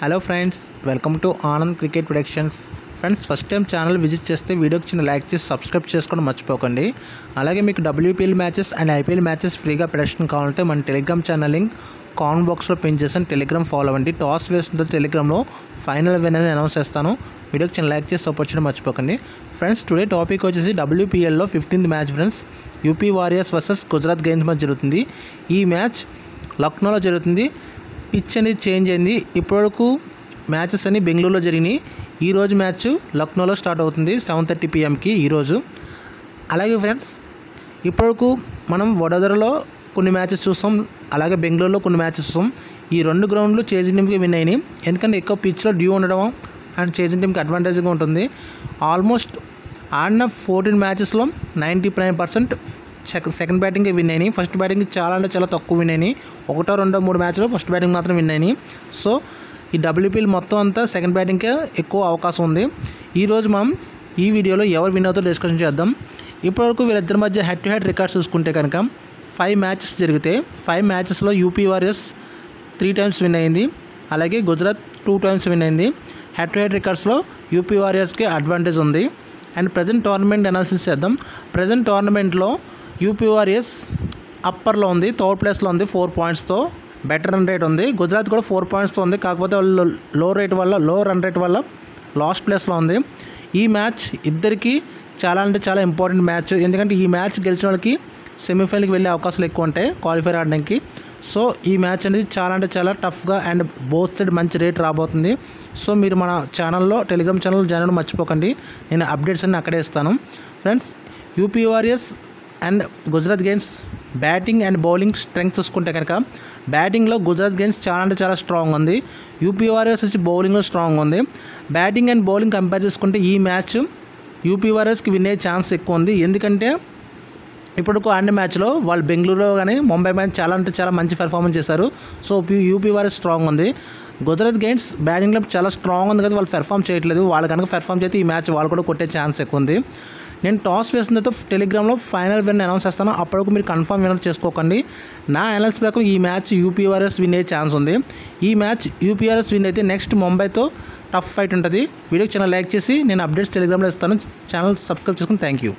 Hello friends, welcome to Anand cricket productions. Friends, first time channel visit చేస్తే వీడియోకి చిన్న like చేసి సబ్స్క్రైబ్ చేసుకోవడం మర్చిపోకండి. అలాగే మీకు WPL matches and IPL matches ఫ్రీగా ప్రొడక్షన్ కావాలంటే మన టెలిగ్రామ్ ఛానల్ లింక్ కామెంట్ బాక్స్లో పిన్ చేసాను. టెలిగ్రామ్ ఫాలో అవ్వండి. టాస్ వేసిన టెలిగ్రామ్లో ఫైనల్ విన్ అని అనౌన్స్ చేస్తాను. వీడియోకి చిన్న లైక్ చేసి సపోర్ట్ చేయడం మర్చిపోకండి. ఫ్రెండ్స్, టుడే టాపిక్ వచ్చేసి WPLలో 15th match friends. UP warriors versus Gujarat gains మధ్య జరుగుతుంది. ఈ మ్యాచ్ లక్నోలో జరుగుతుంది. పిచ్ అనేది చేంజ్ అయింది. ఇప్పటివరకు మ్యాచెస్ అన్ని బెంగళూరులో జరిగినాయి. ఈరోజు మ్యాచ్ లక్నోలో స్టార్ట్ అవుతుంది 7:30 PM ఈరోజు. అలాగే ఫ్రెండ్స్, ఇప్పటివరకు మనం వడోదరలో కొన్ని మ్యాచెస్ చూస్తాం, అలాగే బెంగళూరులో కొన్ని మ్యాచెస్ చూస్తాం. ఈ రెండు గ్రౌండ్లు చేజింగ్ టీమ్కి విన్ అయినాయి. ఎందుకంటే ఎక్కువ పిచ్లో డ్యూ ఉండడం అండ్ చేజింగ్ టీమ్కి అడ్వాంటేజ్గా ఉంటుంది. ఆల్మోస్ట్ ఆడిన 14 మ్యాచెస్లో 99% సెకండ్ బ్యాటింగ్కి విన్ అయినాయి. ఫస్ట్ బ్యాటింగ్ చాలా అంటే చాలా తక్కువ విన్ అయినాయి. 1, 2, 3 మ్యాచ్లో ఫస్ట్ బ్యాటింగ్ మాత్రం విన్ అయినాయి. సో ఈ WPL మొత్తం అంతా సెకండ్ బ్యాటింగ్కే ఎక్కువ అవకాశం ఉంది. ఈరోజు మనం ఈ వీడియోలో ఎవరు విన్ అవుతారో డిస్కషన్ చేద్దాం. ఇప్పటివరకు వీళ్ళిద్దరి మధ్య హెడ్ టు హెడ్ రికార్డ్స్ చూసుకుంటే కనుక 5 మ్యాచెస్ జరిగితే 5 మ్యాచెస్లో యూపీ వారియర్స్ 3 times విన్ అయింది. అలాగే గుజరాత్ 2 times విన్ అయింది. హెడ్ టు హెడ్ రికార్డ్స్లో యూపీ వారియర్స్కి అడ్వాంటేజ్ ఉంది. అండ్ ప్రజెంట్ టోర్నమెంట్ అనాలిసిస్ చేద్దాం. ప్రజెంట్ టోర్నమెంట్లో యూపీ వారియర్స్ అప్పర్లో ఉంది, థర్డ్ ప్లేస్లో ఉంది 4 pointsతో. బెటర్ రన్ రేట్ ఉంది. గుజరాత్ కూడా 4 pointsతో ఉంది. కాకపోతే వాళ్ళు లో రన్ రేట్ వల్ల లాస్ట్ ప్లేస్లో ఉంది. ఈ మ్యాచ్ ఇద్దరికి చాలా అంటే చాలా ఇంపార్టెంట్ మ్యాచ్. ఎందుకంటే ఈ మ్యాచ్ గెలిచిన వాళ్ళకి సెమీఫైనల్కి వెళ్ళే అవకాశాలు ఎక్కువ ఉంటాయి క్వాలిఫైర్ ఆడడానికి. సో ఈ మ్యాచ్ అనేది చాలా అంటే చాలా టఫ్గా అండ్ బోత్ సైడ్ మంచి రేట్ రాబోతుంది. సో మీరు మన ఛానల్లో టెలిగ్రామ్ ఛానల్ జాయిన్ అవ్వడం మర్చిపోకండి. నేను అప్డేట్స్ అన్నీ అక్కడే ఇస్తాను. Friends, UP warriors and Gujarat gains batting and bowling strength చూసుకుంటే కనుక బ్యాటింగ్లో గుజరాత్ గెయిన్స్ చాలా అంటే చాలా స్ట్రాంగ్ ఉంది. యూపీ వారియర్స్ వచ్చి బౌలింగ్లో స్ట్రాంగ్ ఉంది. బ్యాటింగ్ అండ్ బౌలింగ్ కంపేర్ చేసుకుంటే ఈ మ్యాచ్ యూపీ వారియర్స్కి విన్ అయ్యే ఛాన్స్ ఎక్కువ ఉంది. ఎందుకంటే ఇప్పటికు ఆడిన మ్యాచ్లో వాళ్ళు బెంగళూరులో కానీ ముంబై మ్యాచ్ చాలా అంటే చాలా మంచి పెర్ఫార్మెన్స్ చేశారు. సో యూపీ వారియర్స్ స్ట్రాంగ్ ఉంది. గుజరాత్ గెయిన్స్ బ్యాటింగ్లో చాలా స్ట్రాంగ్ ఉంది కదా, వాళ్ళు పెర్ఫామ్ చేయట్లేదు. వాళ్ళు కనుక పెర్ఫామ్ చేస్తే ఈ మ్యాచ్ వాళ్ళు కూడా కొట్టే ఛాన్స్ ఎక్కువ ఉంది. నేను టాస్ వేసిన తర్వాత టెలిగ్రామ్లో ఫైనల్ విన్ అనౌన్స్ చేస్తాను. అప్పటికి మీరు కన్ఫర్మ్ విన్ చేసుకోకండి. నా అనాలిసిస్ ప్రకారం ఈ మ్యాచ్ యూపీ వారియర్స్ విన్ అయ్యే ఛాన్స్ ఉంది. ఈ మ్యాచ్ యూపీ వారియర్స్ విన్ అయితే నెక్స్ట్ ముంబైతో టఫ్ ఫైట్ ఉంటుంది. వీడియోకి ఛానల్ లైక్ చేసి నేను అప్డేట్స్ టెలిగ్రామ్లో ఇస్తాను. ఛానల్ సబ్స్క్రైబ్ చేసుకుని థ్యాంక్ యూ.